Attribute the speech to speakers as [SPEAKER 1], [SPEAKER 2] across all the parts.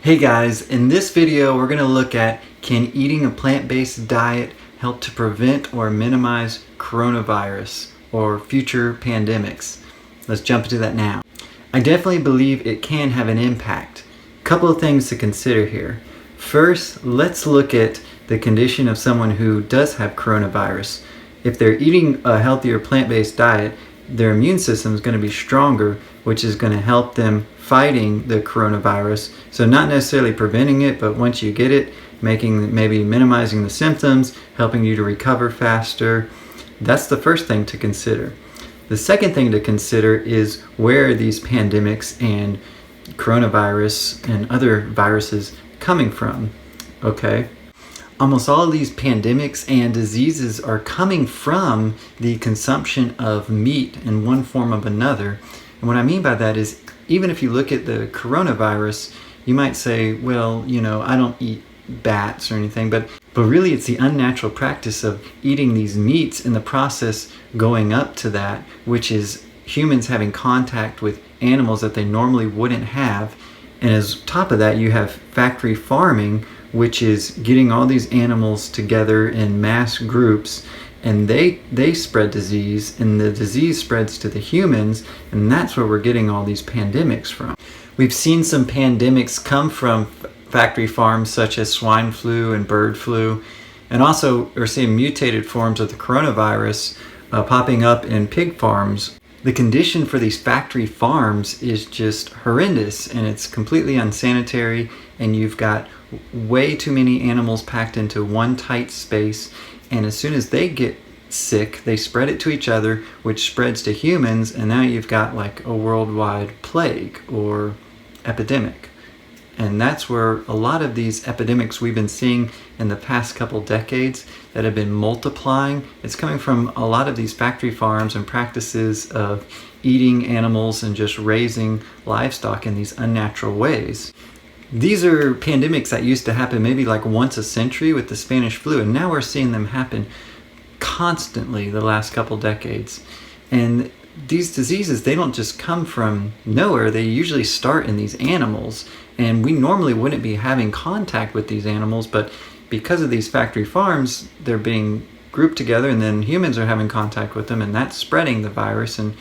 [SPEAKER 1] Hey guys, in this video we're going to look at can eating a plant-based diet help to prevent or minimize coronavirus or future pandemics. Let's jump into that now. I definitely believe it can have an impact. A couple of things to consider here. First, let's look at the condition of someone who does have coronavirus. If they're eating a healthier plant-based diet, their immune system is going to be stronger, which is going to help them fighting the coronavirus. So not necessarily preventing it, but once you get it, maybe minimizing the symptoms, helping you to recover faster. That's the first thing to consider. The second thing to consider is where these pandemics and coronavirus and other viruses coming from. Okay? Almost all of these pandemics and diseases are coming from the consumption of meat in one form or another. And what I mean by that is, even if you look at the coronavirus, you might say, well, I don't eat bats or anything, but really it's the unnatural practice of eating these meats in the process going up to that, which is humans having contact with animals that they normally wouldn't have. And as top of that, you have factory farming, which is getting all these animals together in mass groups, and they spread disease, and the disease spreads to the humans, and that's where we're getting all these pandemics from. We've seen some pandemics come from factory farms such as swine flu and bird flu, and also we're seeing mutated forms of the coronavirus popping up in pig farms. The condition for these factory farms is just horrendous, and it's completely unsanitary, and you've got way too many animals packed into one tight space, and as soon as they get sick, they spread it to each other, which spreads to humans, and now you've got like a worldwide plague or epidemic. And that's where a lot of these epidemics we've been seeing in the past couple decades that have been multiplying, it's coming from a lot of these factory farms and practices of eating animals and just raising livestock in these unnatural ways. These are pandemics that used to happen maybe like once a century with the Spanish flu, and now we're seeing them happen constantly the last couple decades. And these diseases, they don't just come from nowhere, they usually start in these animals, and we normally wouldn't be having contact with these animals, but because of these factory farms, they're being grouped together, and then humans are having contact with them, and that's spreading the virus, and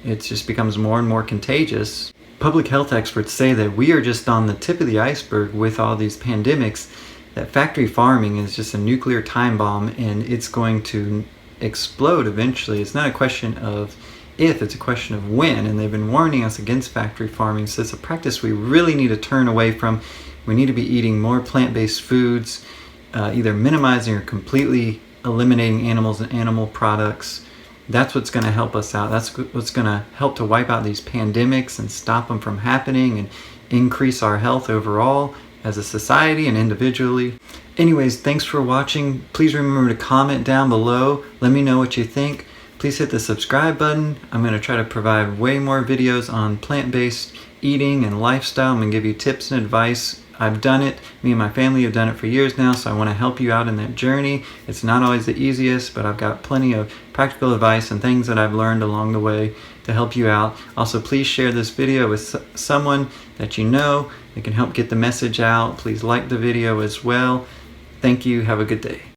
[SPEAKER 1] it just becomes more and more contagious. Public health experts say that we are just on the tip of the iceberg with all these pandemics, that factory farming is just a nuclear time bomb, and it's going to explode eventually. It's not a question of if, it's a question of when, and they've been warning us against factory farming, so it's a practice we really need to turn away from. We need to be eating more plant-based foods, either minimizing or completely eliminating animals and animal products. That's what's going to help us out. That's what's going to help to wipe out these pandemics and stop them from happening and increase our health overall as a society and individually. Anyways, thanks for watching. Please remember to comment down below. Let me know what you think. Please hit the subscribe button. I'm going to try to provide way more videos on plant-based eating and lifestyle. I'm going to give you tips and advice. I've done it. Me and my family have done it for years now, so I want to help you out in that journey. It's not always the easiest, but I've got plenty of practical advice and things that I've learned along the way to help you out. Also, please share this video with someone that you know that can help get the message out. Please like the video as well. Thank you. Have a good day.